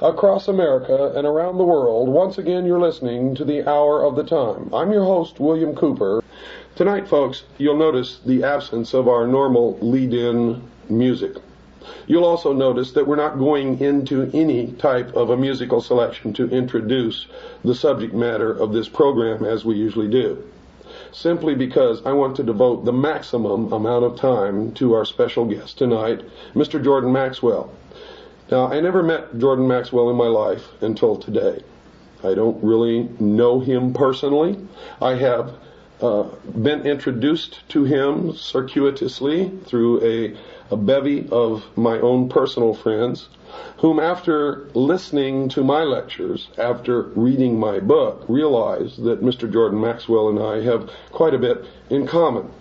across America and around the world. Once again, you're listening to the Hour of the Time. I'm your host, William Cooper. Tonight, folks, you'll notice the absence of our normal lead-in music. You'll also notice that we're not going into any type of a musical selection to introduce the subject matter of this program as we usually do, simply because I want to devote the maximum amount of time to our special guest tonight, Mr. Jordan Maxwell. Now, I never met Jordan Maxwell in my life until today. I don't really know him personally. I have been introduced to him circuitously through a bevy of my own personal friends, whom after listening to my lectures, after reading my book, realized that Mr. Jordan Maxwell and I have quite a bit in common.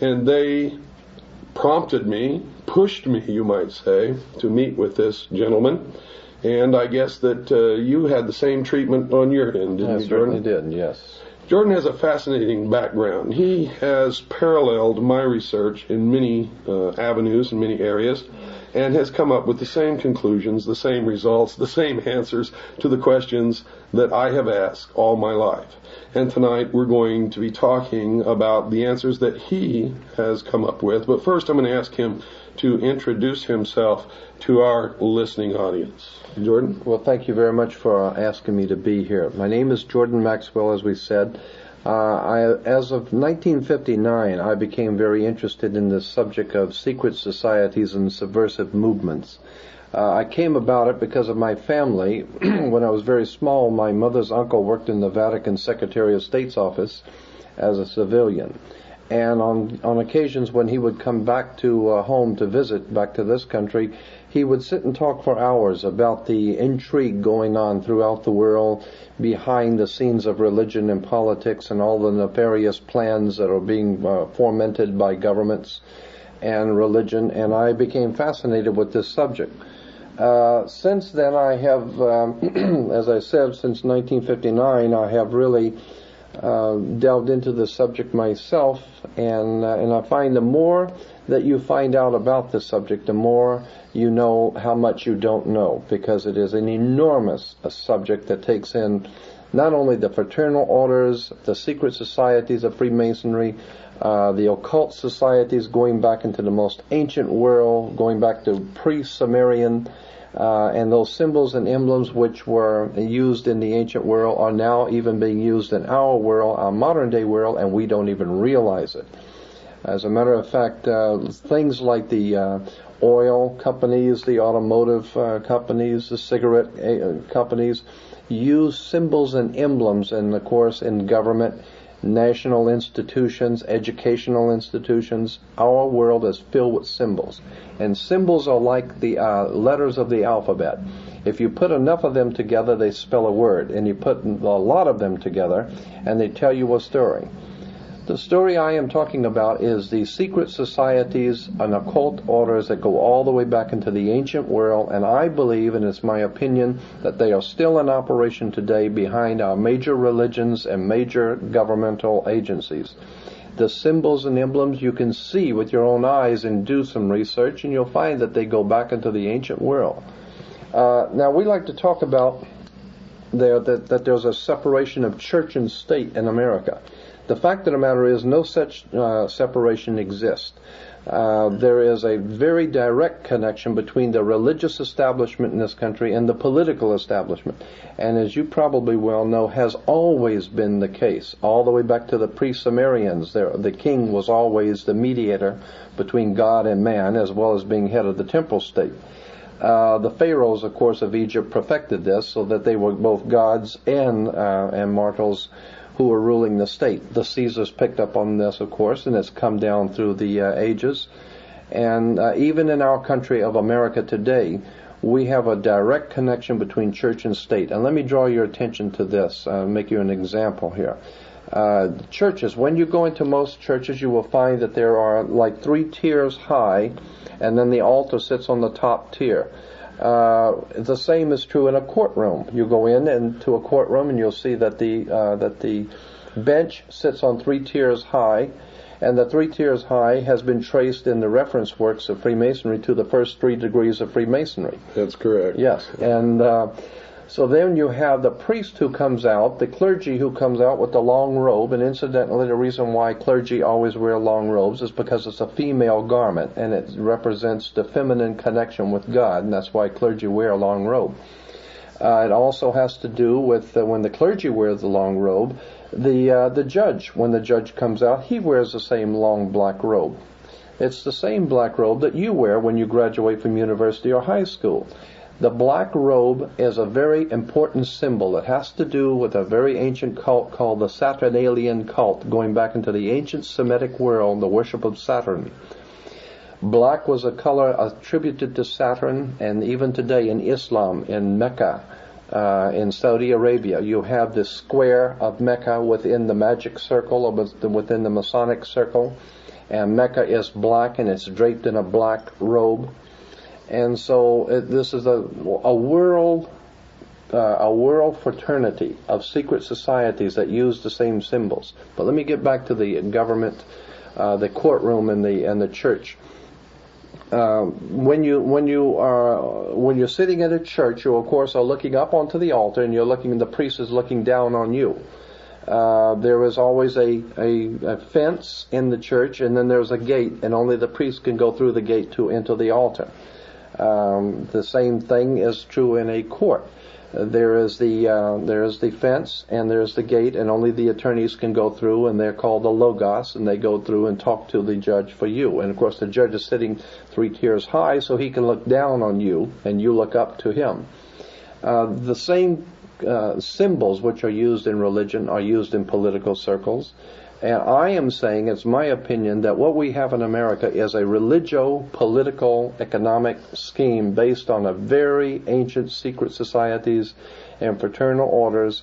And they prompted me, pushed me, you might say, to meet with this gentleman. And I guess that you had the same treatment on your end, didn't you, Jordan? I certainly did, yes. Jordan has a fascinating background. He has paralleled my research in many avenues, in many areas, and has come up with the same conclusions, the same results, the same answers to the questions that I have asked all my life. And tonight we're going to be talking about the answers that he has come up with. But first I'm going to ask him to introduce himself to our listening audience. Jordan? Well, thank you very much for asking me to be here. My name is Jordan Maxwell, as we said. As of 1959, I became very interested in the subject of secret societies and subversive movements. I came about it because of my family. When I was very small, my mother's uncle worked in the Vatican Secretary of State's office as a civilian. And on occasions when he would come back to home to visit, back to this country, he would sit and talk for hours about the intrigue going on throughout the world, behind the scenes of religion and politics, and all the nefarious plans that are being fomented by governments and religion. And I became fascinated with this subject. Since then, I have, as I said, since 1959, I have really delved into the subject myself, and I find the more that you find out about this subject, the more you know how much you don't know, because it is an enormous subject that takes in not only the fraternal orders, the secret societies of Freemasonry, the occult societies going back into the most ancient world, going back to pre-Sumerian, and those symbols and emblems which were used in the ancient world are now even being used in our world, our modern day world, and we don't even realize it. As a matter of fact, things like the oil companies, the automotive companies, the cigarette companies use symbols and emblems, and of course in government, national institutions, educational institutions. Our world is filled with symbols. And symbols are like the letters of the alphabet. If you put enough of them together, they spell a word. And you put a lot of them together, and they tell you a story. The story I am talking about is the secret societies and occult orders that go all the way back into the ancient world, and I believe, and it's my opinion, that they are still in operation today behind our major religions and major governmental agencies. The symbols and emblems you can see with your own eyes and do some research, and you'll find that they go back into the ancient world. Now, we like to talk about that there's a separation of church and state in America. The fact of the matter is no such separation exists. There is a very direct connection between the religious establishment in this country and the political establishment. And as you probably well know, has always been the case. All the way back to the pre-Sumerians, the king was always the mediator between God and man, as well as being head of the temporal state. The pharaohs, of course, of Egypt perfected this so that they were both gods and mortals who were ruling the state. The Caesars picked up on this, of course, and it's come down through the ages. And even in our country of America today, we have a direct connection between church and state. And let me draw your attention to this, make you an example here. Churches, when you go into most churches, you will find that there are like 3 tiers high, and then the altar sits on the top tier. The same is true in a courtroom. You go into a courtroom and you'll see that the bench sits on 3 tiers high, And the 3 tiers high has been traced in the reference works of Freemasonry to the first 3 degrees of Freemasonry. That's correct. Yes, and so then you have the priest who comes out, the clergy who comes out with the long robe, and incidentally the reason why clergy always wear long robes is because it's a female garment, and it represents the feminine connection with God, and that's why clergy wear a long robe. It also has to do with when the clergy wears the long robe, the judge, when the judge comes out, he wears the same long black robe. It's the same black robe that you wear when you graduate from university or high school. The black robe is a very important symbol. It has to do with a very ancient cult called the Saturnalian cult, going back into the ancient Semitic world, the worship of Saturn. Black was a color attributed to Saturn, and even today in Islam, in Mecca, in Saudi Arabia, you have this square of Mecca within the magic circle, or within the Masonic circle, and Mecca is black, and it's draped in a black robe. And so this is a world fraternity of secret societies that use the same symbols. But let me get back to the government, the courtroom, and the church. When you're sitting at a church, you of course are looking up onto the altar, and the priest is looking down on you. There is always a fence in the church, and then there's a gate, and only the priest can go through the gate to enter the altar. The same thing is true in a court. There is the fence, and there's the gate, and only the attorneys can go through, and they're called the logos, and they go through and talk to the judge for you. And of course the judge is sitting 3 tiers high, so he can look down on you, and you look up to him. The same symbols which are used in religion are used in political circles. And I am saying, it's my opinion, that what we have in America is a religio-political economic scheme based on a very ancient secret societies and fraternal orders.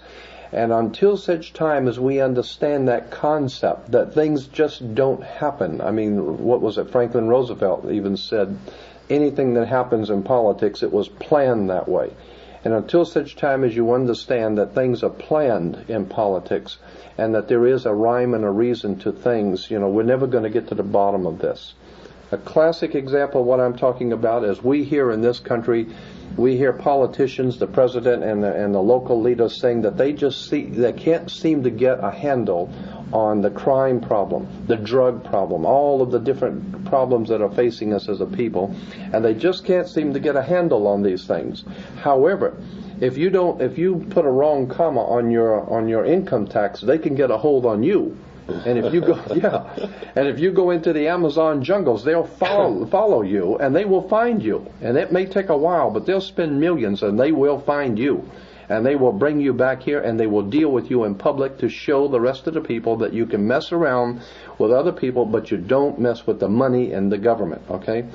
And until such time as we understand that concept, that things just don't happen. I mean, what was it? Franklin Roosevelt even said, anything that happens in politics, it was planned that way. And until such time as you understand that things are planned in politics and that there is a rhyme and a reason to things, we're never going to get to the bottom of this. A classic example of what I'm talking about is we here in this country, we hear politicians, the president and the local leaders saying that they can't seem to get a handle on the crime problem, the drug problem, all of the different problems that are facing us as a people, and they just can't seem to get a handle on these things. However, if you put a wrong comma on your income tax, they can get a hold on you. And if you go into the Amazon jungles, they'll follow you, and they will find you. And it may take a while, but they'll spend millions, and they will find you. And they will bring you back here, and they will deal with you in public to show the rest of the people that you can mess around with other people, but you don't mess with the money and the government, okay?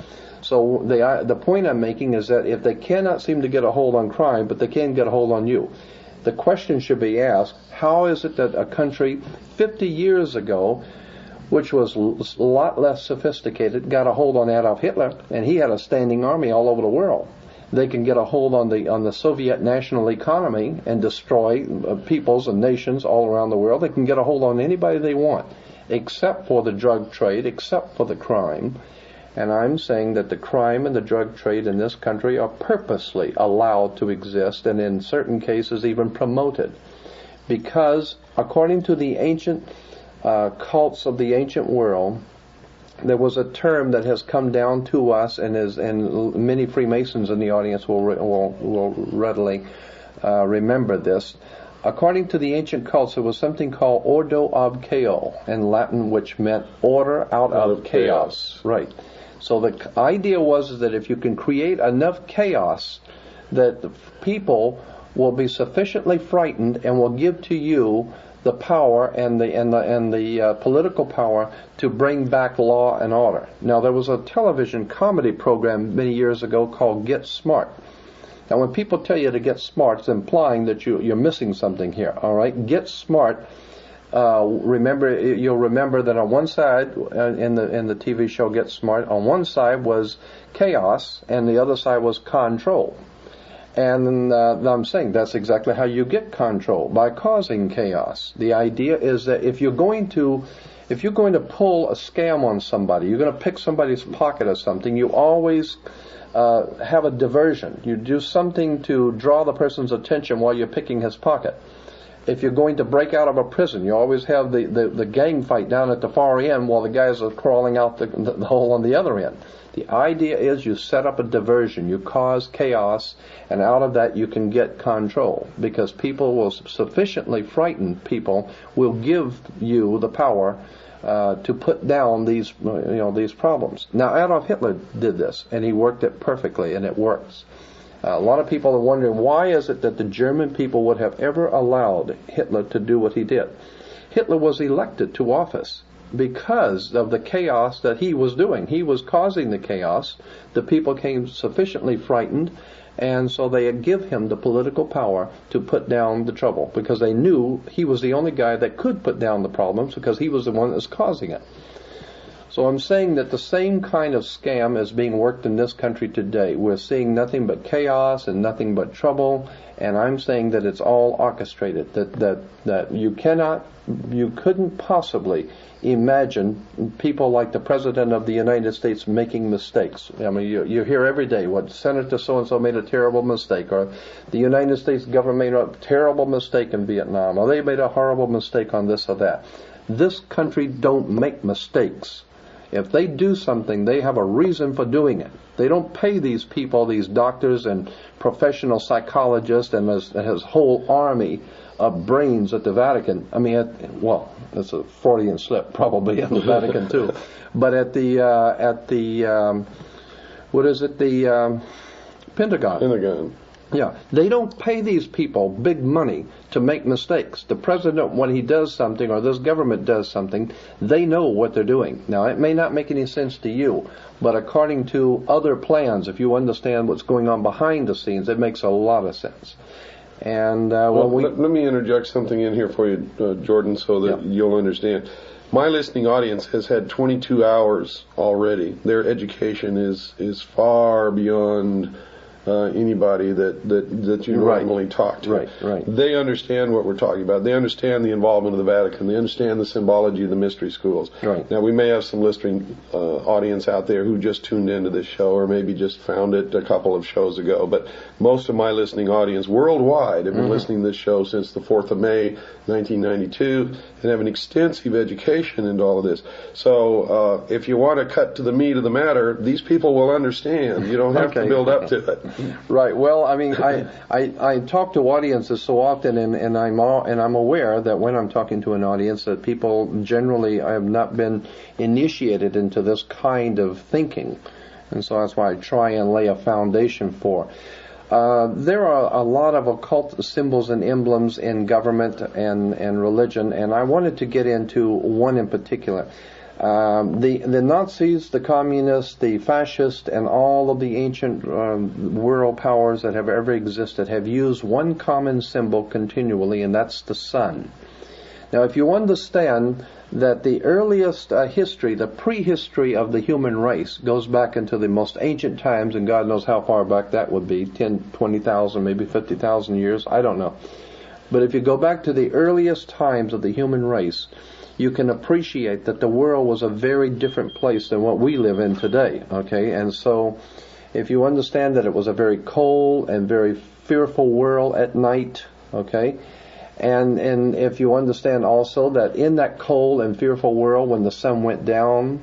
So the point I'm making is that if they cannot seem to get a hold on crime, but they can get a hold on you, the question should be asked, how is it that a country 50 years ago, which was a lot less sophisticated, got a hold on Adolf Hitler, and he had a standing army all over the world? They can get a hold on the Soviet national economy and destroy peoples and nations all around the world. They can get a hold on anybody they want, except for the drug trade, except for the crime. And I'm saying that the crime and the drug trade in this country are purposely allowed to exist, and in certain cases even promoted. Because according to the ancient cults of the ancient world, there was a term that has come down to us, and many Freemasons in the audience will readily remember this. According to the ancient cults, there was something called ordo ab chaos in Latin, which meant order out of chaos. Right. So the idea was that if you can create enough chaos, that the people will be sufficiently frightened and will give to you the power and the political power to bring back law and order. Now, there was a television comedy program many years ago called Get Smart. Now, when people tell you to get smart, it's implying that you're missing something here. All right, Get Smart. You'll remember that on one side in the TV show Get Smart, on one side was chaos and the other side was control. And I'm saying that's exactly how you get control, by causing chaos. The idea is that if you're going to pull a scam on somebody, you're going to pick somebody's pocket or something, you always have a diversion. You do something to draw the person's attention while you're picking his pocket. If you're going to break out of a prison, you always have the gang fight down at the far end while the guys are crawling out the hole on the other end. The idea is you set up a diversion, you cause chaos, and out of that you can get control, because people will sufficiently frightened people will give you the power to put down these problems. Now, Adolf Hitler did this, and he worked it perfectly, and it works. A lot of people are wondering, why is it that the German people would have ever allowed Hitler to do what he did? Hitler was elected to office because of the chaos that he was doing. He was causing the chaos. The people came sufficiently frightened, and so they give him the political power to put down the trouble, because they knew he was the only guy that could put down the problems, because he was the one that was causing it. So I'm saying that the same kind of scam is being worked in this country today. We're seeing nothing but chaos and nothing but trouble, and I'm saying that it's all orchestrated, that you couldn't possibly imagine people like the President of the United States making mistakes. I mean, you hear every day, what, Senator so-and-so made a terrible mistake, or the United States government made a terrible mistake in Vietnam, or they made a horrible mistake on this or that. This country don't make mistakes. If they do something, they have a reason for doing it. They don't pay these people, these doctors and professional psychologists and his whole army of brains at the Vatican. I mean, that's a Freudian slip, probably in the Vatican too. But at the Pentagon. Pentagon. Yeah, they don't pay these people big money to make mistakes. The president, when he does something, or this government does something, they know what they're doing. Now, it may not make any sense to you, but according to other plans, if you understand what's going on behind the scenes, it makes a lot of sense. And let me interject something in here for you, Jordan, so that you'll understand. My listening audience has had 22 hours already. Their education is far beyond anybody that you normally talk to. Right. They understand what we're talking about. They understand the involvement of the Vatican. They understand the symbology of the mystery schools. Right. Now, we may have some listening audience out there who just tuned into this show, or maybe just found it a couple of shows ago. But most of my listening audience worldwide have been listening to this show since the 4th of May, 1992, and have an extensive education into all of this. So if you want to cut to the meat of the matter, these people will understand. You don't have to build up to it. Right. Well, I mean, I talk to audiences so often, and I'm aware that when I'm talking to an audience, that people generally have not been initiated into this kind of thinking, and so that's why I try and lay a foundation for. There are a lot of occult symbols and emblems in government and religion, and I wanted to get into one in particular. The Nazis, the communists, the fascists, and all of the ancient world powers that have ever existed have used one common symbol continually, and that's the sun. Now, if you understand that the earliest history, the prehistory of the human race, goes back into the most ancient times, and God knows how far back that would be, 10, 20,000, maybe 50,000 years, I don't know. But if you go back to the earliest times of the human race, you can appreciate that the world was a very different place than what we live in today, okay? And so if you understand that it was a very cold and very fearful world at night, okay? And if you understand also that in that cold and fearful world, when the sun went down,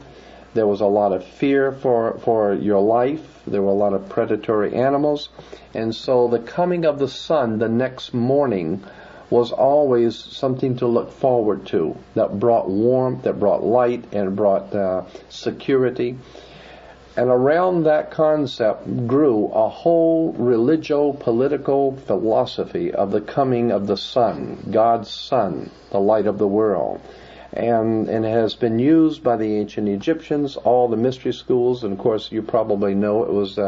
there was a lot of fear for your life. There were a lot of predatory animals. And so the coming of the sun the next morning was always something to look forward to, that brought warmth, that brought light, and brought security. And around that concept grew a whole religio-political philosophy of the coming of the sun, God's sun, the light of the world. And it has been used by the ancient Egyptians, all the mystery schools, and of course you probably know it was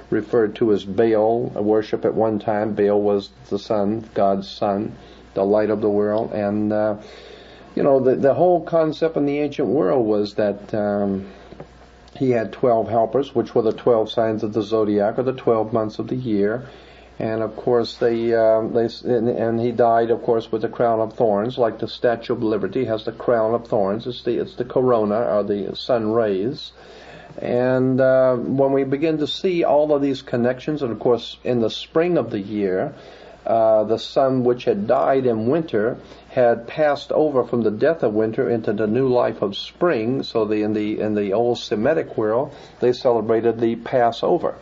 referred to as Baal worship at one time. Baal was the sun, God's sun, the light of the world. And, the whole concept in the ancient world was that he had 12 helpers, which were the 12 signs of the zodiac, or the 12 months of the year. And of course, and he died, of course, with the crown of thorns, like the Statue of Liberty has the crown of thorns. It's the corona, or the sun rays. And when we begin to see all of these connections, and of course, in the spring of the year, the sun, which had died in winter, had passed over from the death of winter into the new life of spring. So in the old Semitic world, they celebrated the Passover.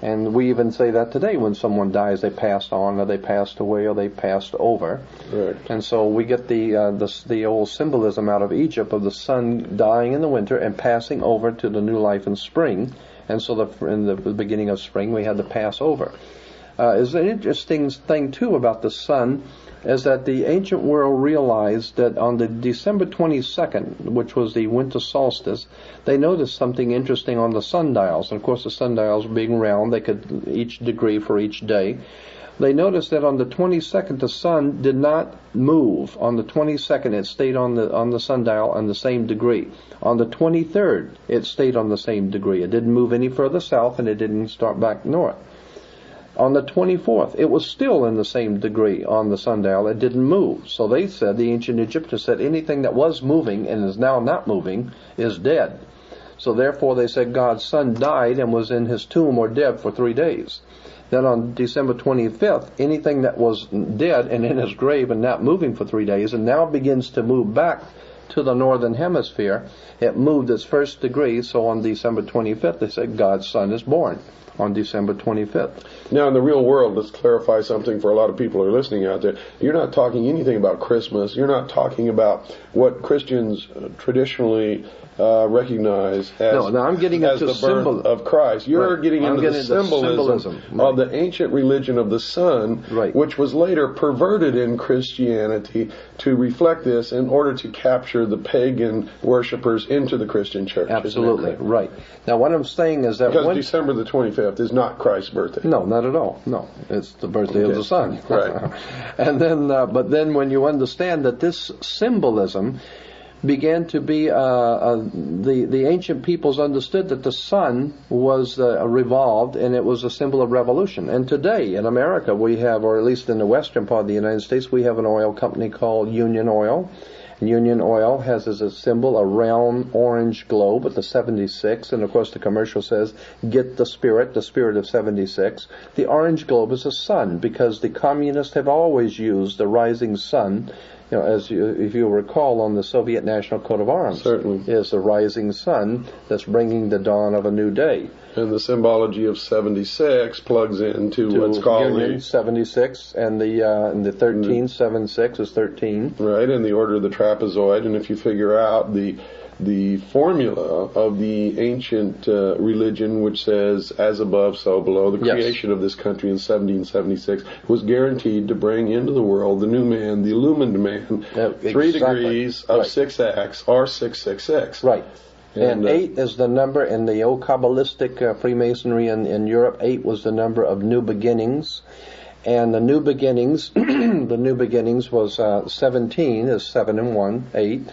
And we even say that today when someone dies, they passed on, or they passed away, or they passed over. Right. And so we get the old symbolism out of Egypt of the sun dying in the winter and passing over to the new life in spring. And so in the beginning of spring, we had the Passover. Is an interesting thing too about the sun is that the ancient world realized that on the December 22nd, which was the winter solstice, they noticed something interesting on the sundials. And of course, the sundials being round, they could each degree for each day. They noticed that on the 22nd, the sun did not move. On the 22nd, it stayed on the sundial on the same degree. On the 23rd, it stayed on the same degree. It didn't move any further south, and it didn't start back north. On the 24th, it was still in the same degree on the sundial. It didn't move. So they said, the ancient Egyptians said, anything that was moving and is now not moving is dead. So therefore they said God's son died and was in his tomb or dead for 3 days. Then on December 25th, anything that was dead and in his grave and not moving for 3 days and now begins to move back to the northern hemisphere, it moved its first degree. So on December 25th, they said God's son is born on December 25th. Now, in the real world, let's clarify something for a lot of people who are listening out there. You're not talking anything about Christmas. You're not talking about what Christians traditionally recognize as, I'm getting as into the birth of Christ. You're getting into the symbolism of the ancient religion of the sun, which was later perverted in Christianity to reflect this in order to capture the pagan worshippers into the Christian church. Absolutely, right. Now, what I'm saying is that because December the 25th is not Christ's birthday. No, not at all. No, it's the birthday of the sun. Right. And then, but then when you understand that this symbolism began to be, the ancient peoples understood that the sun was revolved, and it was a symbol of revolution. And today in America we have, or at least in the western part of the United States, we have an oil company called Union Oil. Union Oil has as a symbol a round orange globe with the 76, and of course the commercial says, get the spirit of 76. The orange globe is a sun, because the communists have always used the rising sun. You know, if you recall, on the Soviet National Coat of Arms, certainly, is the rising sun that's bringing the dawn of a new day. And the symbology of 76 plugs into what's called Union 76, and the 13, 76 is 13. Right, and the order of the trapezoid. And if you figure out the formula of the ancient religion, which says, as above, so below, the creation of this country in 1776 was guaranteed to bring into the world the new man, the illumined man, 3 degrees of 6 acts, or 666. Right. And 8 is the number in the old Kabbalistic Freemasonry in Europe. 8 was the number of new beginnings. And the new beginnings, was 17 is 7 and 1, 8.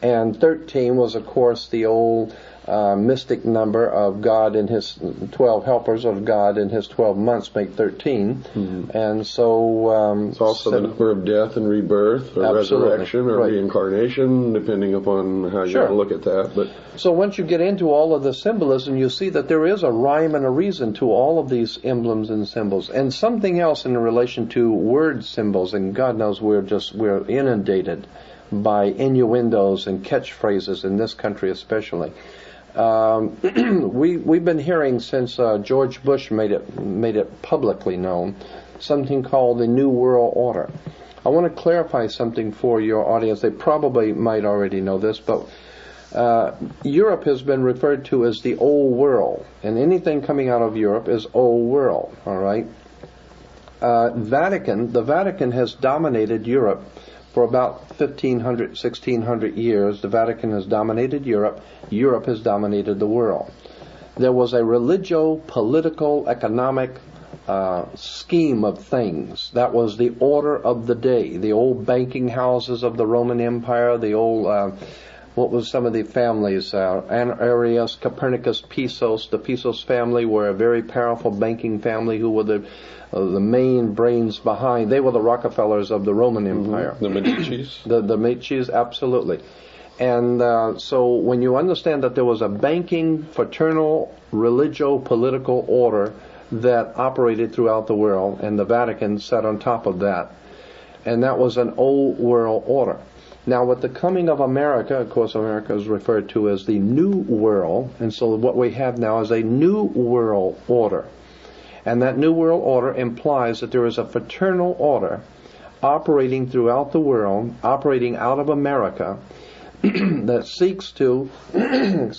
And 13 was, of course, the old mystic number of God and his 12 helpers of God and his 12 months make 13. Mm-hmm. And so... it's also the number of death and rebirth, or resurrection, or reincarnation, depending upon how you want to look at that. But so once you get into all of the symbolism, you see that there is a rhyme and a reason to all of these emblems and symbols. And something else in relation to word symbols, and God knows we're inundated by innuendos and catchphrases in this country especially. We've been hearing since George Bush made it publicly known, something called the New World Order. I want to clarify something for your audience. They probably might already know this, but Europe has been referred to as the Old World, and anything coming out of Europe is Old World. All right. The Vatican has dominated Europe for about 1,500, 1,600 years. The Vatican has dominated Europe. Europe has dominated the world. There was a religio-political, economic scheme of things. That was the order of the day. The old banking houses of the Roman Empire, the old what was some of the families? Arius, Copernicus, Pisos. The Pisos family were a very powerful banking family who were the main brains behind. They were the Rockefellers of the Roman Empire. The Medicis? The Medicis, absolutely. And so when you understand that there was a banking, fraternal, religio-political order that operated throughout the world, and the Vatican sat on top of that, and that was an old world order. Now, with the coming of America, of course, America is referred to as the New World, and so what we have now is a New World Order. And that New World Order implies that there is a fraternal order operating throughout the world, operating out of America, that seeks to, it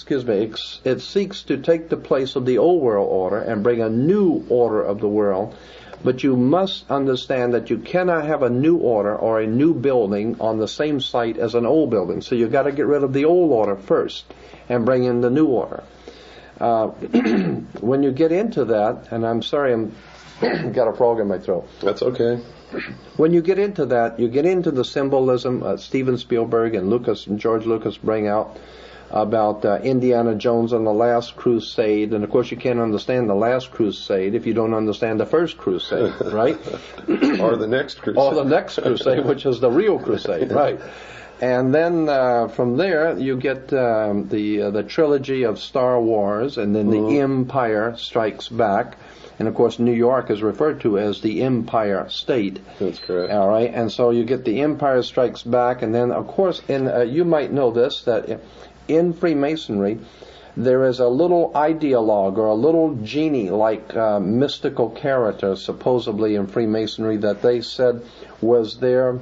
seeks to take the place of the old world order and bring a new order of the world. But you must understand that you cannot have a new order or a new building on the same site as an old building. So you've got to get rid of the old order first and bring in the new order. When you get into that, and I'm sorry, I'm got a frog in my throat. That's okay. When you get into that, you get into the symbolism Steven Spielberg and George Lucas bring out about Indiana Jones and the Last Crusade. And of course you can't understand the Last Crusade if you don't understand the First Crusade, right? Or the next crusade. Or the next crusade, which is the real crusade, right? And then from there you get the trilogy of Star Wars, and then the Empire Strikes Back. And of course, New York is referred to as the Empire State. That's correct. All right, and so you get the Empire Strikes Back, and then of course, you might know this, that in Freemasonry, there is a little ideologue or a little genie-like mystical character, supposedly in Freemasonry, that they said was their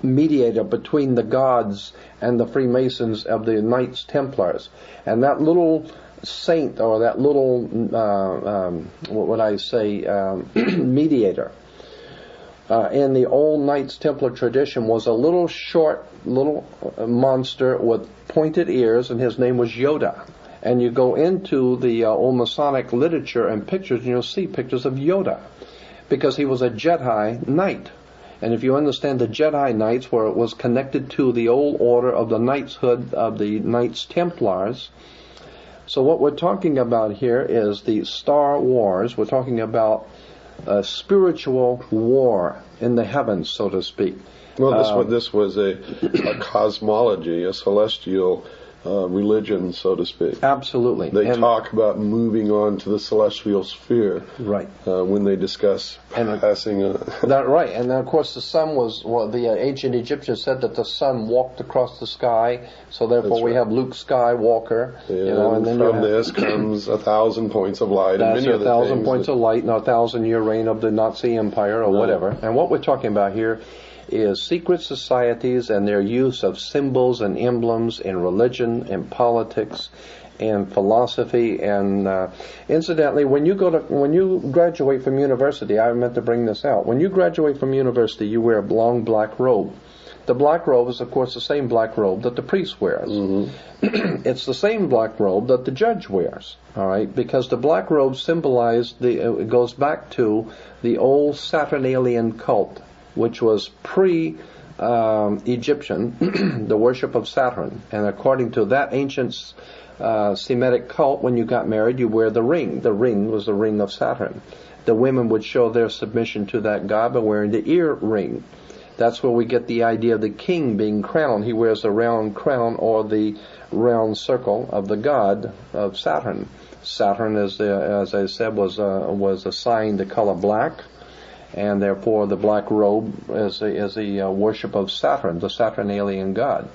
mediator between the gods and the Freemasons of the Knights Templars. And that little saint, or that little, what would I say, mediator, in the old Knights Templar tradition was a little short, little monster with pointed ears, and his name was Yoda. And you go into the old Masonic literature and pictures, and you'll see pictures of Yoda, because he was a Jedi Knight. And if you understand the Jedi Knights, where it was connected to the old order of the knightshood of the Knights Templars. So what we're talking about here is the Star Wars. We're talking about a spiritual war in the heavens, so to speak. Well, this was a cosmology, a celestial religion, so to speak. Absolutely. They talk about moving on to the celestial sphere, right? When they discuss passing. That right, and then of course the sun was. Well, the ancient Egyptians said that the sun walked across the sky, so therefore we have Luke Skywalker. Yeah, and then from this comes 1,000 points of light. That's and many 1,000 points of light, and 1,000-year reign of the Nazi Empire, or whatever. And what we're talking about here is secret societies and their use of symbols and emblems in religion and politics and philosophy. And incidentally, when you graduate from university, I meant to bring this out. When you graduate from university, you wear a long black robe. The black robe is, of course, the same black robe that the priest wears. Mm-hmm. It's the same black robe that the judge wears. All right, because the black robe symbolized it goes back to the old Saturnalian cult, which was pre-Egyptian, the worship of Saturn. And according to that ancient Semitic cult, when you got married, you wear the ring. The ring was the ring of Saturn. The women would show their submission to that god by wearing the ear ring. That's where we get the idea of the king being crowned. He wears the round crown or the round circle of the god of Saturn. Saturn, as I said, was assigned the color black. And therefore the black robe is a worship of Saturn, the Saturnalian god.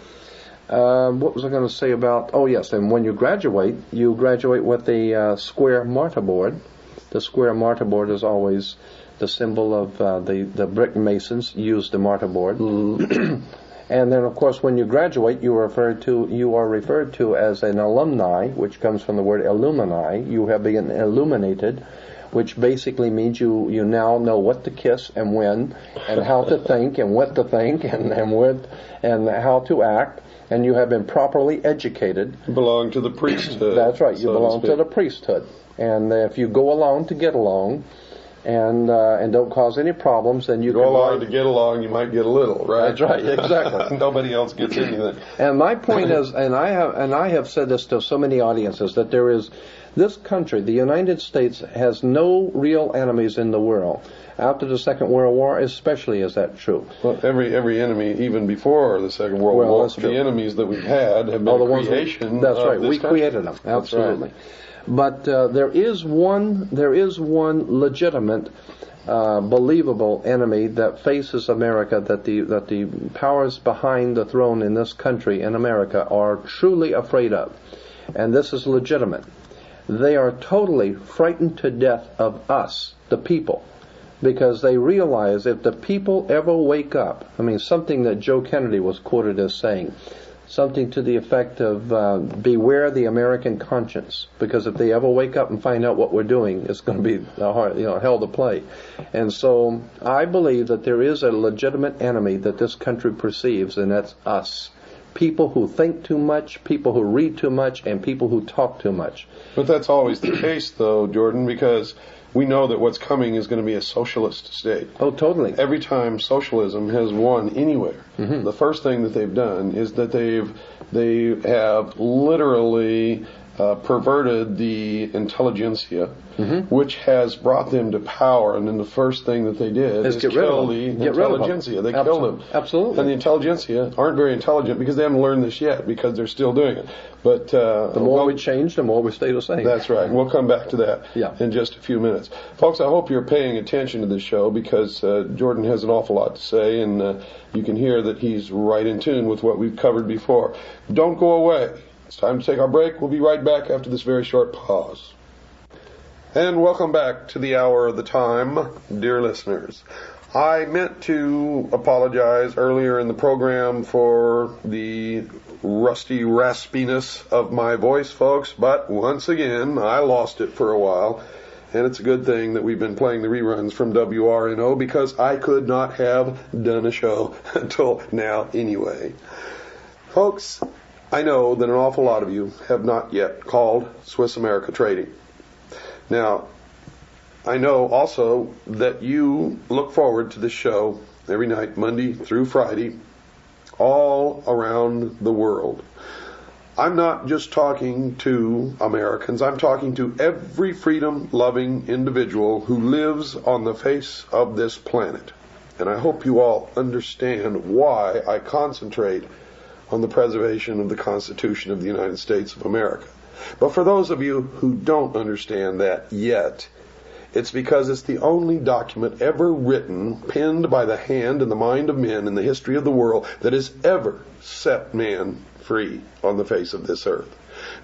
What was I going to say about? Oh yes, and when you graduate with a square mortarboard. The square mortarboard is always the symbol of the brick masons use the mortarboard. Mm-hmm. And then of course when you graduate you are referred to as an alumni, which comes from the word illumini. You have been illuminated, which basically means you now know what to kiss and when, and how to think and what to think, and how to act, and you have been properly educated. You belong to the priesthood. That's right, you belong to the priesthood. And if you go along to get along, and don't cause any problems, then you go can along to get along. You might get a little, right? That's right, exactly. Nobody else gets anything. And my point is, and I have said this to so many audiences, that there is this country, the United States, has no real enemies in the world. After the Second World War, especially, is that true? Well, every enemy, even before the Second World War, the enemies that we've had have been a creation. That's right. Of this We country. created them. Absolutely. That's right. But there is one legitimate, believable enemy that faces America, that the powers behind the throne in this country, in America, are truly afraid of. And this is legitimate. They are totally frightened to death of us, the people, because they realize if the people ever wake up, I mean, something that Joe Kennedy was quoted as saying, something to the effect of beware the American conscience, because if they ever wake up and find out what we're doing, it's going to be hell to play. And so I believe that there is a legitimate enemy that this country perceives, and that's us. People who think too much, people who read too much, and people who talk too much. But that's always the case, though, Jordan, because we know that what's coming is going to be a socialist state. Oh, totally. Every time socialism has won anywhere, the first thing that they've done is that they have literally perverted the intelligentsia, which has brought them to power. And then the first thing that they did is kill the intelligentsia. They killed them. Absolutely. And the intelligentsia aren't very intelligent because they haven't learned this yet, because they're still doing it. But the more we change, the more we stay the same. That's right. We'll come back to that in just a few minutes. Folks, I hope you're paying attention to this show, because Jordan has an awful lot to say, and you can hear that he's right in tune with what we've covered before. Don't go away. It's time to take our break. We'll be right back after this very short pause. And welcome back to the Hour of the Time, dear listeners. I meant to apologize earlier in the program for the rusty raspiness of my voice, folks, but once again, I lost it for a while, and it's a good thing that we've been playing the reruns from WRNO, because I could not have done a show until now anyway. Folks, I know that an awful lot of you have not yet called Swiss America Trading. Now, I know also that you look forward to this show every night, Monday through Friday, all around the world. I'm not just talking to Americans. I'm talking to every freedom-loving individual who lives on the face of this planet. And I hope you all understand why I concentrate on the preservation of the Constitution of the United States of America. But for those of you who don't understand that yet, it's because it's the only document ever written, penned by the hand and the mind of men in the history of the world, that has ever set man free on the face of this earth.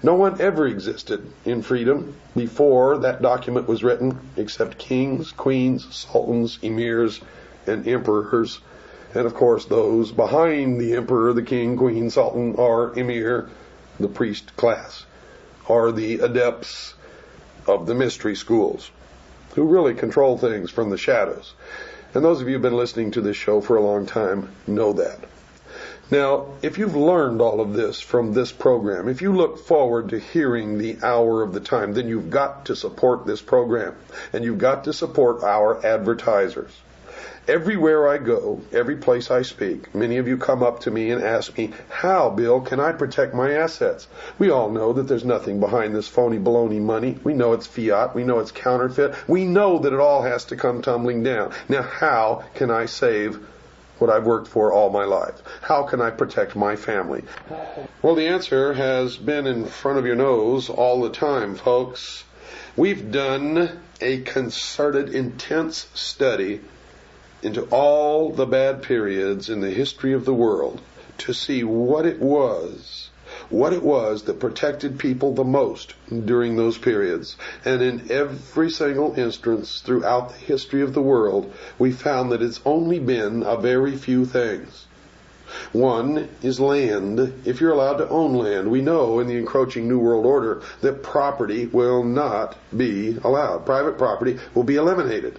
No one ever existed in freedom before that document was written, except kings, queens, sultans, emirs, and emperors. And of course, those behind the emperor, the king, queen, sultan, or emir, the priest class, are the adepts of the mystery schools, who really control things from the shadows. And those of you who have been listening to this show for a long time know that. Now, if you've learned all of this from this program, if you look forward to hearing the Hour of the Time, then you've got to support this program, and you've got to support our advertisers. Everywhere I go, every place I speak, many of you come up to me and ask me, how, Bill, can I protect my assets? We all know that there's nothing behind this phony baloney money. We know it's fiat. We know it's counterfeit. We know that it all has to come tumbling down. Now, how can I save what I've worked for all my life? How can I protect my family? Well, the answer has been in front of your nose all the time, folks. We've done a concerted, intense study into all the bad periods in the history of the world to see what it was that protected people the most during those periods. And in every single instance throughout the history of the world, we found that it's only been a very few things. One is land. If you're allowed to own land, we know in the encroaching New World Order that property will not be allowed. Private property will be eliminated.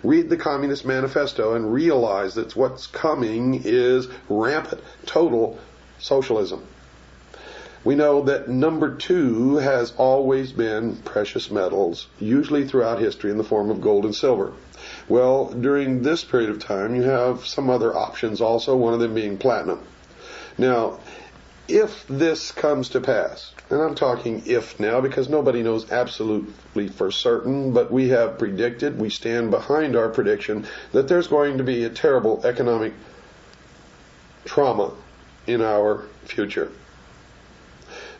Read the Communist Manifesto and realize that what's coming is rampant, total socialism. We know that number 2 has always been precious metals, usually throughout history in the form of gold and silver. Well, during this period of time, you have some other options also, one of them being platinum. Now, if this comes to pass, and I'm talking if now because nobody knows absolutely for certain, but we have predicted, we stand behind our prediction, that there's going to be a terrible economic trauma in our future.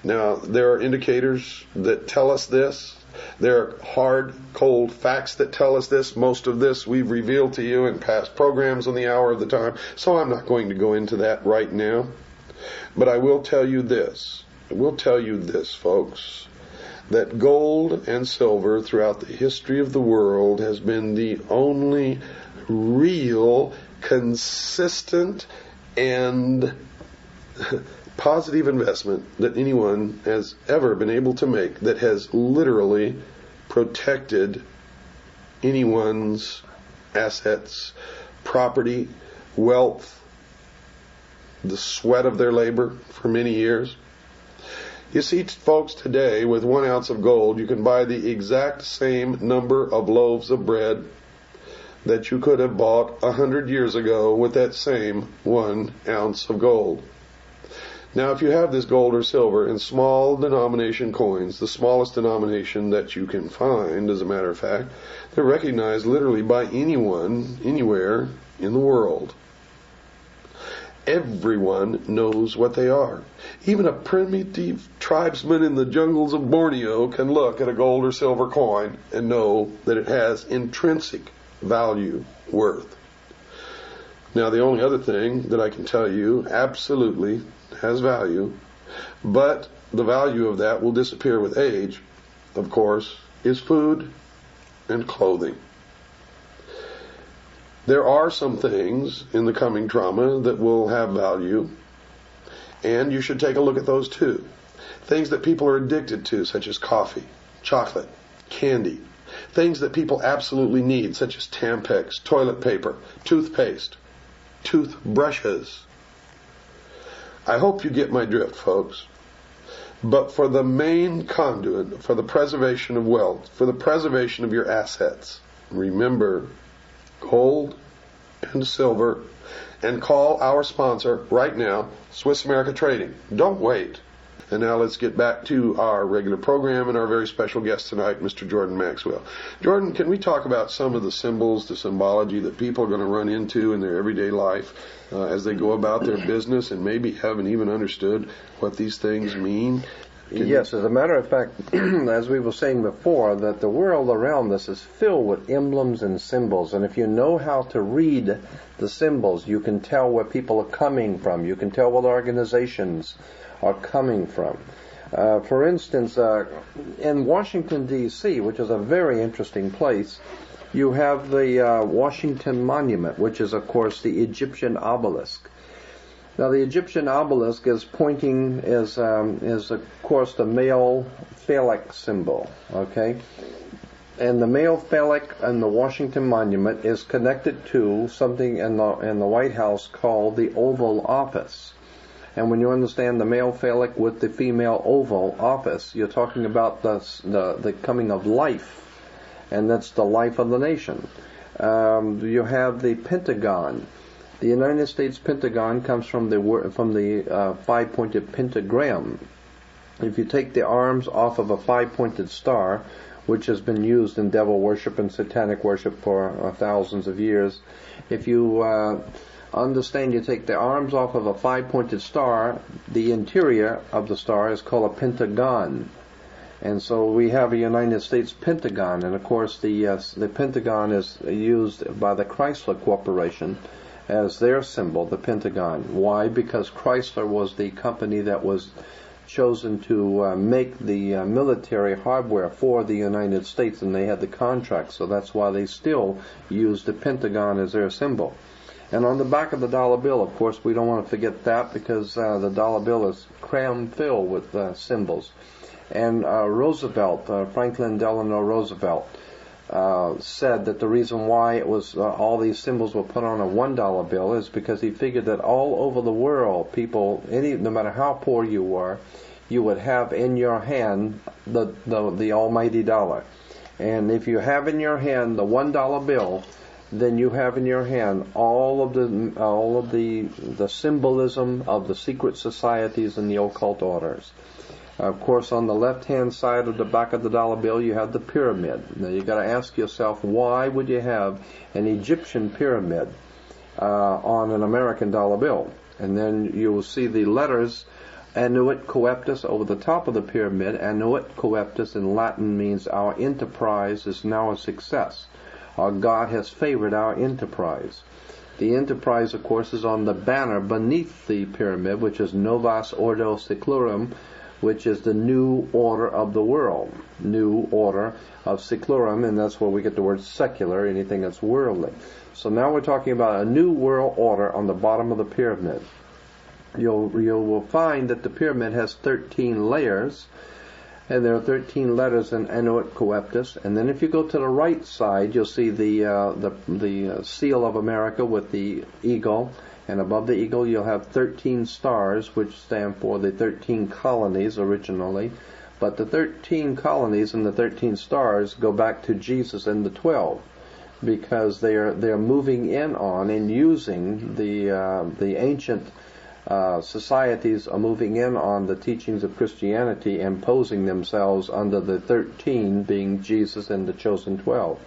Now, there are indicators that tell us this. There are hard, cold facts that tell us this. Most of this we've revealed to you in past programs on the Hour of the Time, so I'm not going to go into that right now. But I will tell you this. I will tell you this, folks, that gold and silver throughout the history of the world has been the only real, consistent, and positive investment that anyone has ever been able to make that has literally protected anyone's assets, property, wealth, the sweat of their labor for many years. You see, folks, today with 1 ounce of gold, you can buy the exact same number of loaves of bread that you could have bought 100 years ago with that same 1 ounce of gold. Now, if you have this gold or silver in small denomination coins, the smallest denomination that you can find, as a matter of fact, they're recognized literally by anyone, anywhere in the world. Everyone knows what they are. Even a primitive tribesman in the jungles of Borneo can look at a gold or silver coin and know that it has intrinsic value, worth. Now, the only other thing that I can tell you absolutely has value, but the value of that will disappear with age, of course, is food and clothing. There are some things in the coming trauma that will have value, and you should take a look at those too. Things that people are addicted to, such as coffee, chocolate, candy. Things that people absolutely need, such as Tampax, toilet paper, toothpaste, toothbrushes. I hope you get my drift, folks. But for the main conduit, for the preservation of wealth, for the preservation of your assets, remember gold and silver, and call our sponsor right now, Swiss America Trading. Don't wait. And now let's get back to our regular program and our very special guest tonight, Mr. Jordan Maxwell. Jordan, can we talk about some of the symbols, the symbology that people are going to run into in their everyday life as they go about their business and maybe haven't even understood what these things mean? Yes, as a matter of fact, as we were saying before, that the world around us is filled with emblems and symbols, and if you know how to read the symbols, you can tell where people are coming from. You can tell what organizations are coming from. For instance, in Washington, D.C., which is a very interesting place, you have the Washington Monument, which is, of course, the Egyptian obelisk. Now, the Egyptian obelisk is pointing, is of course, the male phallic symbol, okay? And the male phallic in the Washington Monument is connected to something in the White House called the Oval Office. And when you understand the male phallic with the female oval office, you're talking about the coming of life, and that's the life of the nation. You have the Pentagon. The United States Pentagon comes from the five-pointed pentagram. If you take the arms off of a five-pointed star, which has been used in devil worship and satanic worship for thousands of years, if you understand, you take the arms off of a five-pointed star, the interior of the star is called a pentagon. And so we have a United States Pentagon, and of course the Pentagon is used by the Chrysler Corporation as their symbol, the Pentagon. Why? Because Chrysler was the company that was chosen to make the military hardware for the United States, and they had the contract, so that's why they still use the Pentagon as their symbol. And on the back of the dollar bill, of course, we don't want to forget that, because the dollar bill is cram-filled with symbols. And Roosevelt, Franklin Delano Roosevelt, said that the reason why it was all these symbols were put on a $1 bill is because he figured that all over the world, people, no matter how poor you were, you would have in your hand the almighty dollar. And if you have in your hand the $1 bill, then you have in your hand all of the symbolism of the secret societies and the occult orders. Of course, on the left-hand side of the back of the dollar bill, you have the pyramid. Now, you got to ask yourself, why would you have an Egyptian pyramid on an American dollar bill? And then you will see the letters Annuit Coeptus over the top of the pyramid. Annuit Coeptus in Latin means our enterprise is now a success. Our God has favored our enterprise. The enterprise, of course, is on the banner beneath the pyramid, which is Novus Ordo Seclorum, which is the new order of the world. New order of Seclorum, and that's where we get the word secular, anything that's worldly. So now we're talking about a new world order on the bottom of the pyramid. You will find that the pyramid has 13 layers, and there are 13 letters in Annuit Coeptus. And then if you go to the right side, you'll see the seal of America with the eagle. And above the eagle, you'll have 13 stars, which stand for the 13 colonies originally. But the 13 colonies and the 13 stars go back to Jesus and the 12, because they're moving in on and using the ancient societies are moving in on the teachings of Christianity, imposing themselves under the 13 being Jesus and the chosen 12.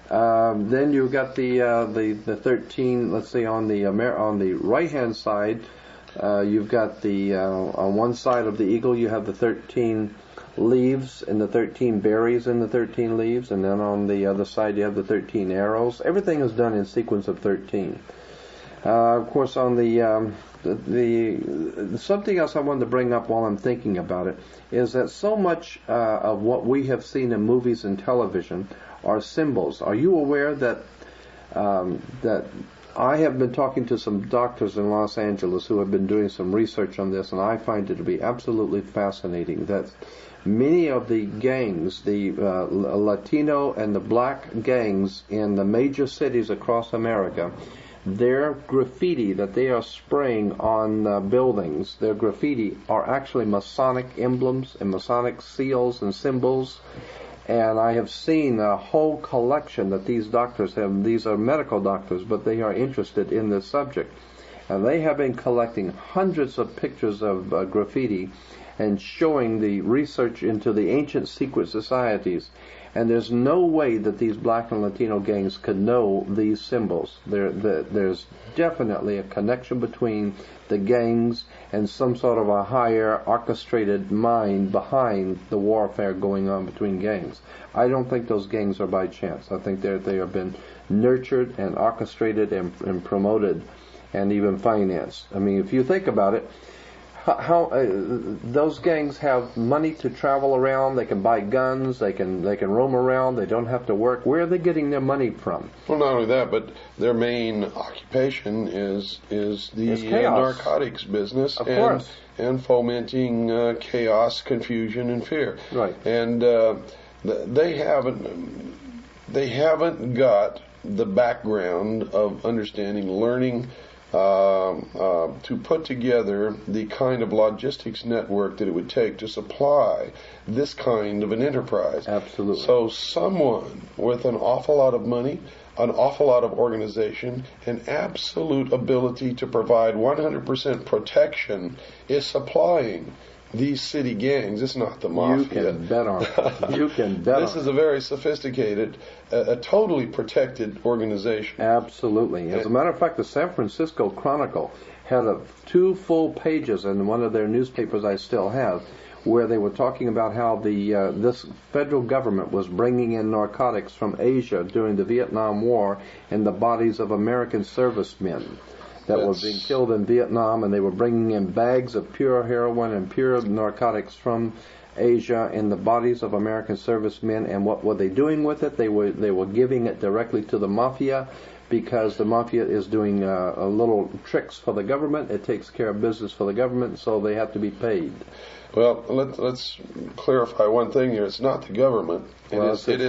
Then you've got the 13. Let's see, on the right hand side, you've got on one side of the eagle you have the 13 leaves and the 13 berries and the 13 leaves, and then on the other side you have the 13 arrows. Everything is done in sequence of 13. Of course, on the something else I wanted to bring up while I'm thinking about it is that so much of what we have seen in movies and television are symbols. Are you aware that I have been talking to some doctors in Los Angeles who have been doing some research on this, and I find it to be absolutely fascinating that many of the gangs, the Latino and the black gangs in the major cities across America, their graffiti that they are spraying on buildings, their graffiti are actually Masonic emblems and Masonic seals and symbols. And I have seen a whole collection that these doctors have. These are medical doctors, but they are interested in this subject. And they have been collecting hundreds of pictures of graffiti and showing the research into the ancient secret societies. And there's no way that these black and Latino gangs could know these symbols. There's definitely a connection between the gangs and some sort of a higher orchestrated mind behind the warfare going on between gangs. I don't think those gangs are by chance. I think they have been nurtured and orchestrated and promoted and even financed. I mean, if you think about it, how those gangs have money to travel around, they can buy guns, they can roam around, they don't have to work. Where are they getting their money from? Well, not only that, but their main occupation is the narcotics business, of course, and fomenting chaos, confusion, and fear. Right. And they haven't got the background of understanding, learning, to put together the kind of logistics network that it would take to supply this kind of an enterprise. Absolutely. So someone with an awful lot of money, an awful lot of organization, and absolute ability to provide 100% protection is supplying these city gangs. It's not the mafia. You can bet on it. You can bet This is a very sophisticated, a totally protected organization. Absolutely. As a matter of fact, the San Francisco Chronicle had 2 full pages in one of their newspapers I still have, where they were talking about how this federal government was bringing in narcotics from Asia during the Vietnam War in the bodies of American servicemen that were being killed in Vietnam, and they were bringing in bags of pure heroin and pure narcotics from Asia in the bodies of American servicemen. And what were they doing with it? They were giving it directly to the mafia, because the mafia is doing a little tricks for the government. It takes care of business for the government, so they have to be paid. Well, let's clarify one thing here. It's not the government. It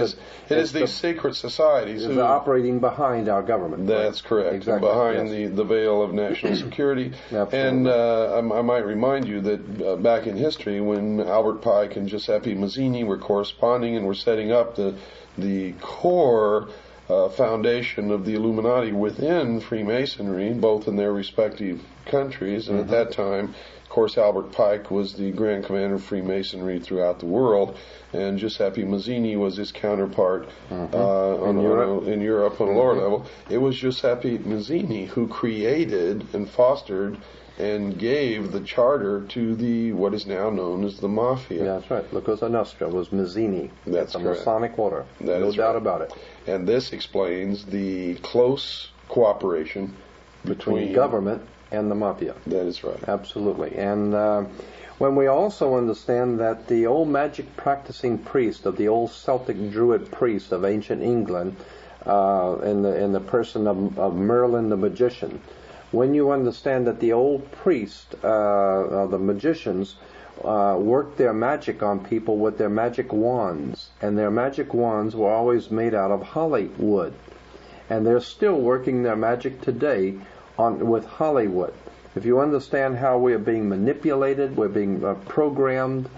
is these secret societies who are operating behind our government. That's correct. Exactly. Behind the veil of national security. Absolutely. And I might remind you that back in history, when Albert Pike and Giuseppe Mazzini were corresponding and were setting up the core foundation of the Illuminati within Freemasonry, both in their respective countries, and at that time, of course, Albert Pike was the Grand Commander of Freemasonry throughout the world, and Giuseppe Mazzini was his counterpart in Europe on a lower level. It was Giuseppe Mazzini who created and fostered and gave the charter to what is now known as the Mafia. Yeah, that's right. La Cosa Nostra was Mazzini. That's correct. Masonic order. No doubt about it. And this explains the close cooperation between government and the Mafia. That is right. Absolutely. And when we also understand that the old magic practicing priest of the old Celtic Druid priest of ancient England, in the person of Merlin the magician, when you understand that the old priest, the magicians, worked their magic on people with their magic wands, and their magic wands were always made out of holly wood, and they're still working their magic today with Hollywood. If you understand how we are being manipulated, we're being programmed,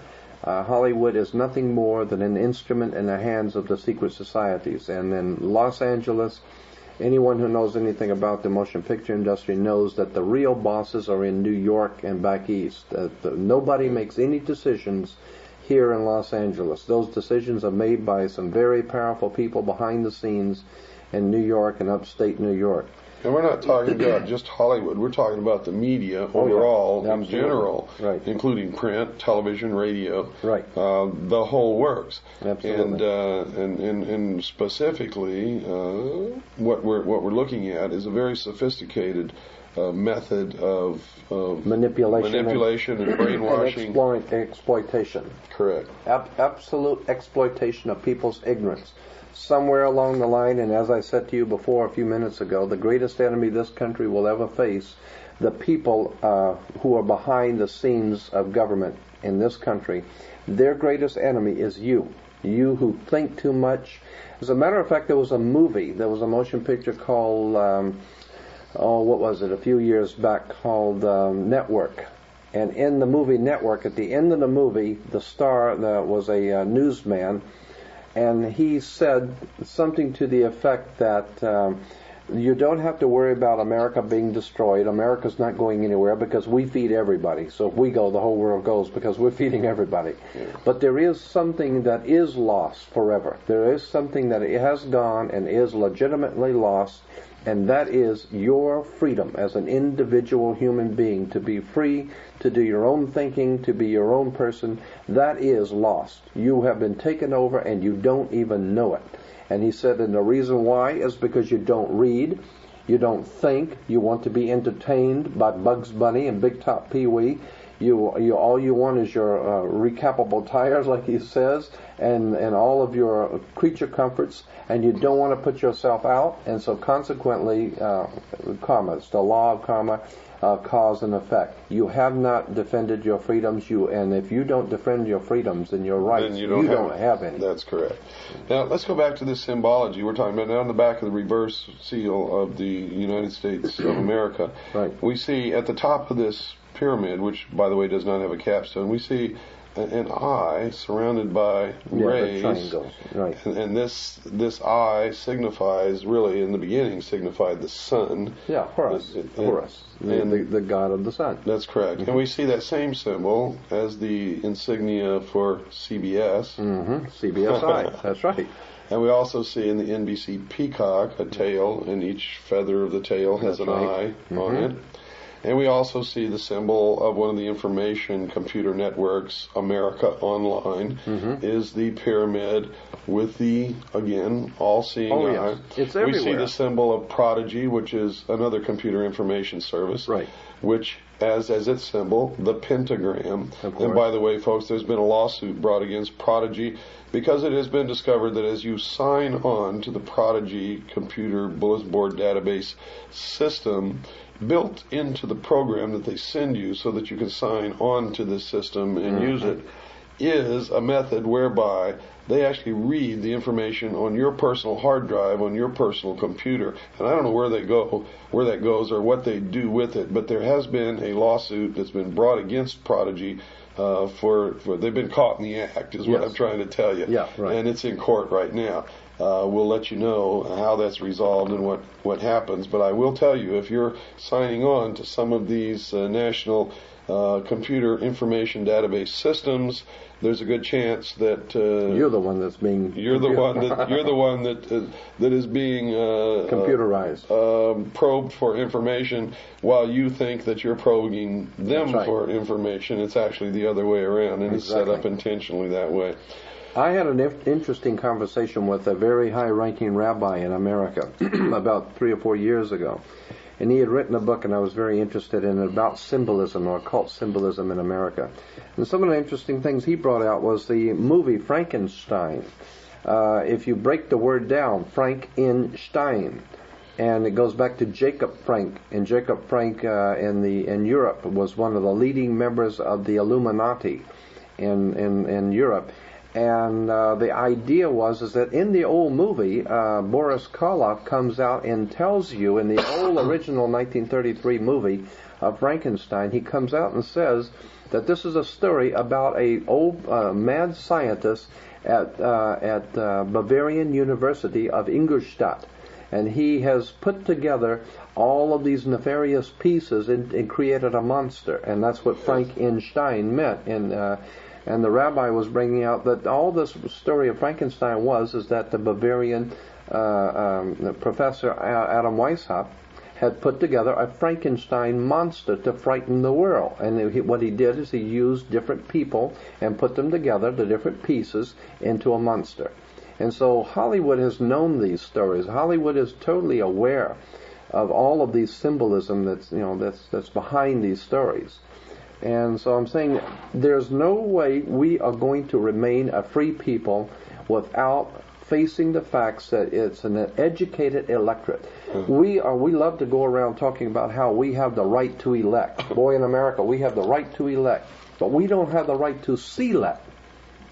Hollywood is nothing more than an instrument in the hands of the secret societies. And in Los Angeles, anyone who knows anything about the motion picture industry knows that the real bosses are in New York and back east. Nobody makes any decisions here in Los Angeles. Those decisions are made by some very powerful people behind the scenes in New York and upstate New York. And we're not talking about just Hollywood. We're talking about the media overall, in general, including print, television, radio, the whole works. Absolutely. And specifically, what we're looking at is a very sophisticated method of manipulation and brainwashing, and exploitation. Correct. Absolute exploitation of people's ignorance. Somewhere along the line, and as I said to you before a few minutes ago, the greatest enemy this country will ever face, the people who are behind the scenes of government in this country, their greatest enemy is you. You who think too much. As a matter of fact, there was a motion picture called, a few years back, called Network. And in the movie Network, at the end of the movie, the star was a newsman, and he said something to the effect that you don't have to worry about America being destroyed. America's not going anywhere because we feed everybody. So if we go, the whole world goes because we're feeding everybody. Yeah. But there is something that is lost forever. There is something that has gone and is legitimately lost, and that is your freedom as an individual human being to be free, to do your own thinking, to be your own person. That is lost. You have been taken over and you don't even know it. And he said, and the reason why is because you don't read, you don't think, you want to be entertained by Bugs Bunny and Big Top Pee-wee. All you want is your recapable tires, like he says, and all of your creature comforts, and you don't want to put yourself out, and so consequently, karma, it's the law of karma, cause and effect. You have not defended your freedoms, and if you don't defend your freedoms and your rights, then you don't have any. That's correct. Now, let's go back to this symbology we're talking about. Now, on the back of the reverse seal of the United States of America, we see at the top of this pyramid, which, by the way, does not have a capstone, we see an eye surrounded by rays, and this eye signifies, really, in the beginning, signified the sun. Yeah, Horus, the god of the sun. That's correct. Mm-hmm. And we see that same symbol as the insignia for CBS. Mm-hmm. CBS eye, that's right. And we also see in the NBC peacock a tail, and each feather of the tail has an eye on it. And we also see the symbol of one of the information computer networks, America Online, is the pyramid with the, again, all-seeing eye. It's everywhere. We see the symbol of Prodigy, which is another computer information service, which as its symbol, the pentagram. And by the way, folks, there's been a lawsuit brought against Prodigy because it has been discovered that as you sign on to the Prodigy computer bulletin board database system, built into the program that they send you so that you can sign on to this system and use it, is a method whereby they actually read the information on your personal hard drive, on your personal computer. And I don't know where that goes or what they do with it, but there has been a lawsuit that's been brought against Prodigy for they've been caught in the act, is what I'm trying to tell you. And it's in court right now. We'll let you know how that's resolved and what happens. But I will tell you, if you're signing on to some of these national computer information database systems, there's a good chance that you're the one that's being that is being computerized, probed for information, while you think that you're probing them for information. It's actually the other way around, and it's set up intentionally that way. I had an interesting conversation with a very high-ranking rabbi in America about 3 or 4 years ago. And he had written a book, and I was very interested in it, about symbolism, or occult symbolism in America. And some of the interesting things he brought out was the movie Frankenstein. If you break the word down, Frankenstein, and it goes back to Jacob Frank. And Jacob Frank in Europe was one of the leading members of the Illuminati in Europe. And the idea is that in the old movie, Boris Karloff comes out and tells you, in the old original 1933 movie of Frankenstein, he comes out and says that this is a story about a old mad scientist at Bavarian University of Ingolstadt. And he has put together all of these nefarious pieces and created a monster. And that's what Frankenstein meant. And the rabbi was bringing out that all this story of Frankenstein is that the Bavarian professor Adam Weishaupt had put together a Frankenstein monster to frighten the world. And what he did is he used different people and put them together, the different pieces, into a monster. And so Hollywood has known these stories. Hollywood is totally aware of all of these symbolism that's behind these stories. And so I'm saying there's no way we are going to remain a free people without facing the facts that it's an educated electorate. We love to go around talking about how we have the right to elect. Boy, in America, we have the right to elect, but we don't have the right to select.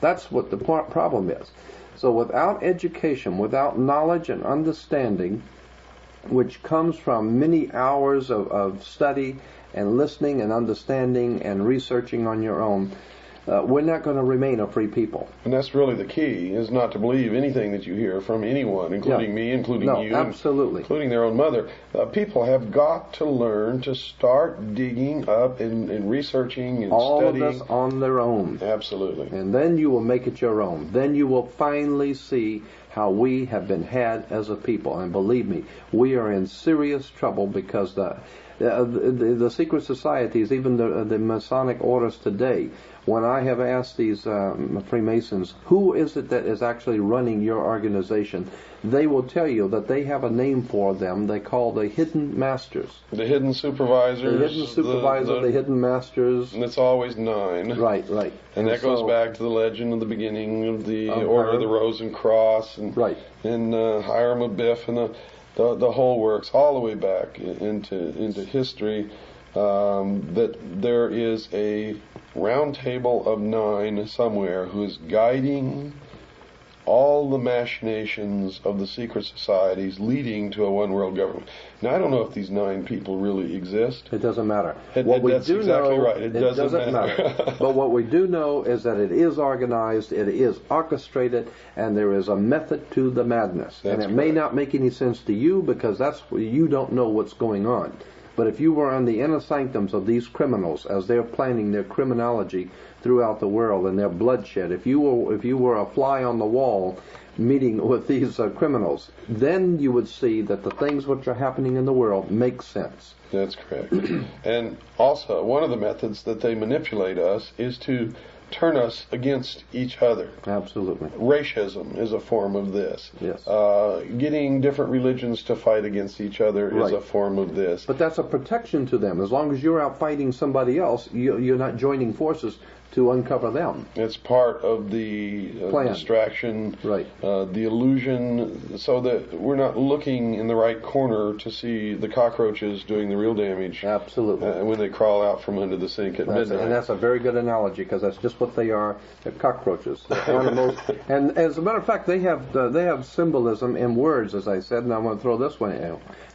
That's what the problem is. So without education, without knowledge and understanding, which comes from many hours of study and listening and understanding and researching on your own, we're not going to remain a free people. And that's really the key, is not to believe anything that you hear from anyone, including me, including you, absolutely, including their own mother. People have got to learn to start digging up and researching and studying. All of this on their own. Absolutely. And then you will make it your own. Then you will finally see how we have been had as a people. And believe me, we are in serious trouble because the secret societies, even the Masonic orders today, when I have asked these Freemasons, who is it that is actually running your organization, they will tell you that they have a name for them they call the hidden masters. The hidden supervisors. The hidden supervisor, the hidden masters. And it's always 9. Right. And that goes back to the legend of the beginning of the Order of the Rose and Cross, and Hiram Abiff, and the whole works, all the way back into history, that there is a round table of 9 somewhere who is guiding all the machinations of the secret societies leading to a one world government. Now, I don't know if these 9 people really exist. It doesn't matter. That's exactly right. It doesn't matter. But what we do know is that it is organized, it is orchestrated, and there is a method to the madness. And it may not make any sense to you because you don't know what's going on. But if you were on the inner sanctums of these criminals as they're planning their criminology throughout the world and their bloodshed, if you were a fly on the wall meeting with these criminals, then you would see that the things which are happening in the world make sense. That's correct. And also, one of the methods that they manipulate us is to turn us against each other. Absolutely. Racism is a form of this. Yes. Getting different religions to fight against each other is a form of this. But that's a protection to them. As long as you're out fighting somebody else, you're not joining forces to uncover them. It's part of the distraction, the illusion, so that we're not looking in the right corner to see the cockroaches doing the real damage. Absolutely. When they crawl out from under the sink at midnight. And that's a very good analogy, because that's just what they are. They're cockroaches. They're animals. And as a matter of fact, they have symbolism in words, as I said, and I want to throw this one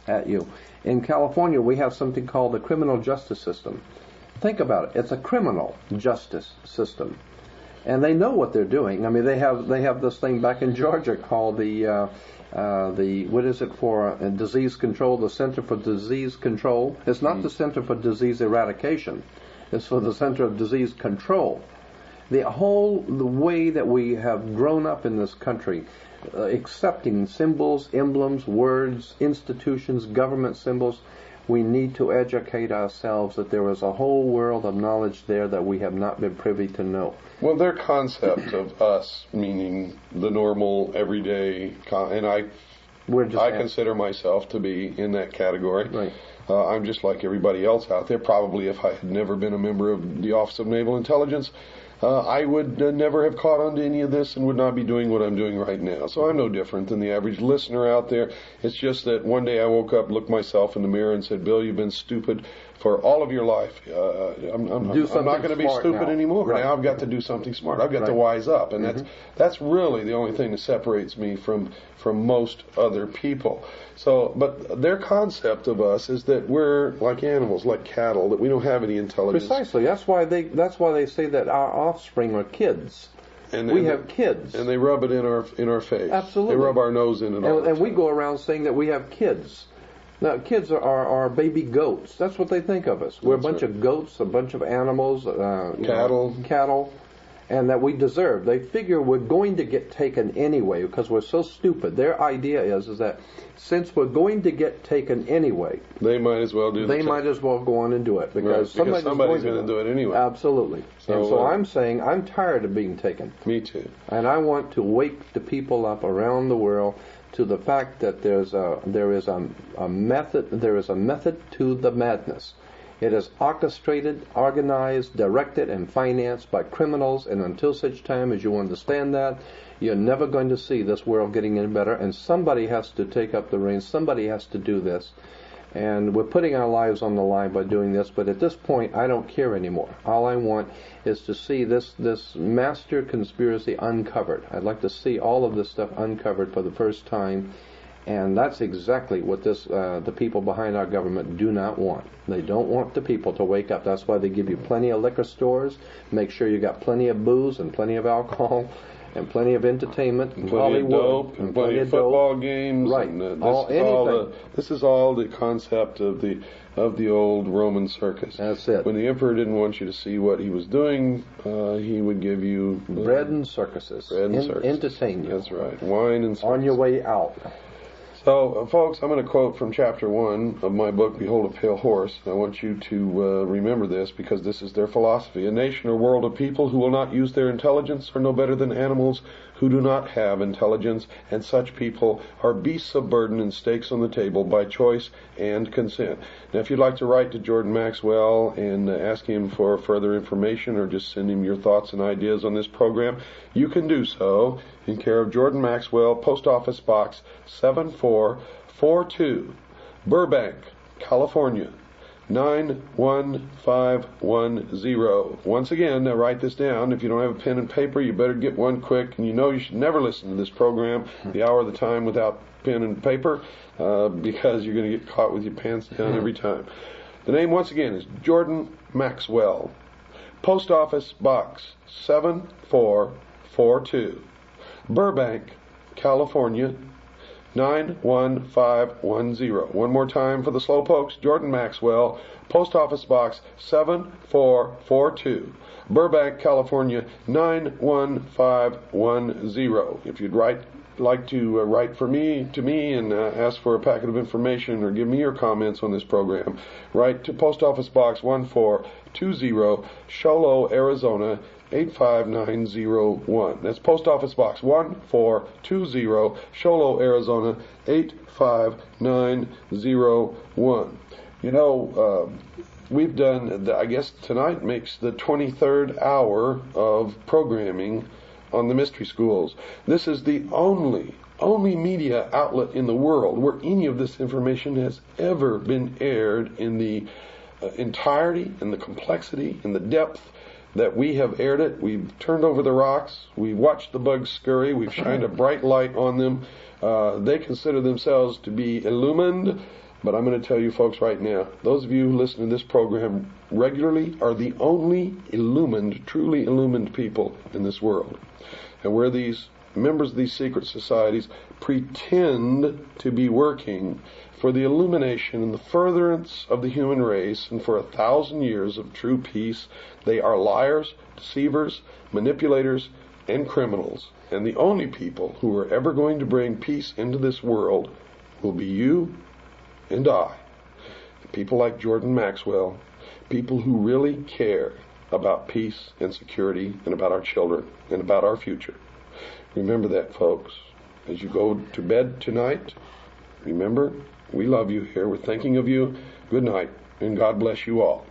at you. In California, we have something called the criminal justice system. Think about it. It's a criminal justice system, and they know what they're doing. I mean, they have this thing back in Georgia called the what is it for disease control? The Center for Disease Control. It's not the Center for Disease Eradication. It's for the Center of Disease Control. The way that we have grown up in this country, accepting symbols, emblems, words, institutions, government symbols. We need to educate ourselves that there is a whole world of knowledge there that we have not been privy to know. Well, their concept of us, meaning the normal, everyday, and I consider myself to be in that category. Right. I'm just like everybody else out there. Probably if I had never been a member of the Office of Naval Intelligence, I would never have caught on to any of this and would not be doing what I'm doing right now. So I'm no different than the average listener out there. It's just that one day I woke up, looked myself in the mirror and said, Bill, you've been stupid for all of your life. I'm not going to be stupid anymore. Right. Now I've got to do something smart. I've got to wise up. And that's really the only thing that separates me from most other people. So, but their concept of us is that we're like animals, like cattle, that we don't have any intelligence. Precisely. That's why they say that our offspring are kids. And we have kids. And they rub it in our face. Absolutely. They rub our nose in it all the time. And we go around saying that we have kids. Now, kids are baby goats. That's what they think of us. We're a bunch of goats, a bunch of animals, cattle, and that we deserve. They figure we're going to get taken anyway because we're so stupid. Their idea is that since we're going to get taken anyway, they might as well might as well go on and do it because somebody's going to do it anyway. Absolutely. So I'm saying I'm tired of being taken. Me too. And I want to wake the people up around the world to the fact that there is a method to the madness. It is orchestrated, organized, directed, and financed by criminals, and until such time as you understand that, you're never going to see this world getting any better, and somebody has to take up the reins, somebody has to do this. And we're putting our lives on the line by doing this, but at this point, I don't care anymore. All I want is to see this master conspiracy uncovered. I'd like to see all of this stuff uncovered for the first time, and that's exactly what the people behind our government do not want. They don't want the people to wake up. That's why they give you plenty of liquor stores, make sure you got plenty of booze and plenty of alcohol, and plenty of entertainment, and plenty of dope, and plenty of football games. Right. And this is all the concept of the old Roman circus. That's it. When the emperor didn't want you to see what he was doing, he would give you bread and circuses. Entertain you. That's right. Wine and circus. On your way out. So, folks, I'm going to quote from Chapter 1 of my book, Behold a Pale Horse. I want you to remember this because this is their philosophy. A nation or world of people who will not use their intelligence are no better than animals who do not have intelligence, and such people are beasts of burden and stakes on the table by choice and consent. Now, if you'd like to write to Jordan Maxwell and ask him for further information or just send him your thoughts and ideas on this program, you can do so in care of Jordan Maxwell, Post Office Box 7442, Burbank, California, 91510. Once again, now write this down. If you don't have a pen and paper, you better get one quick. And you know you should never listen to this program, The Hour of the Time, without pen and paper, because you're going to get caught with your pants down every time. The name, once again, is Jordan Maxwell. Post Office Box 7442, Burbank, California, 91510. One more time for the slowpokes. Jordan Maxwell, Post Office Box 7442, Burbank, California, 91510. If you'd write like to write to me and ask for a packet of information or give me your comments on this program, write to Post Office Box 1420, Show Low, Arizona 85901. That's Post Office Box 1420, Show Low, Arizona 85901. You know, we've done, I guess tonight makes the 23rd hour of programming on the mystery schools. This is the only media outlet in the world where any of this information has ever been aired in the entirety and the complexity and the depth that we have aired it. We've turned over the rocks. We've watched the bugs scurry. We've shined a bright light on them. They consider themselves to be illumined. But I'm going to tell you folks right now, those of you who listen to this program regularly are the only illumined, truly illumined people in this world. And where these members of these secret societies pretend to be working for the illumination and the furtherance of the human race and for 1,000 years of true peace, they are liars, deceivers, manipulators, and criminals. And the only people who are ever going to bring peace into this world will be you and I. People like Jordan Maxwell, people who really care about peace and security and about our children and about our future. Remember that, folks. As you go to bed tonight, remember, we love you here. We're thinking of you. Good night, and God bless you all.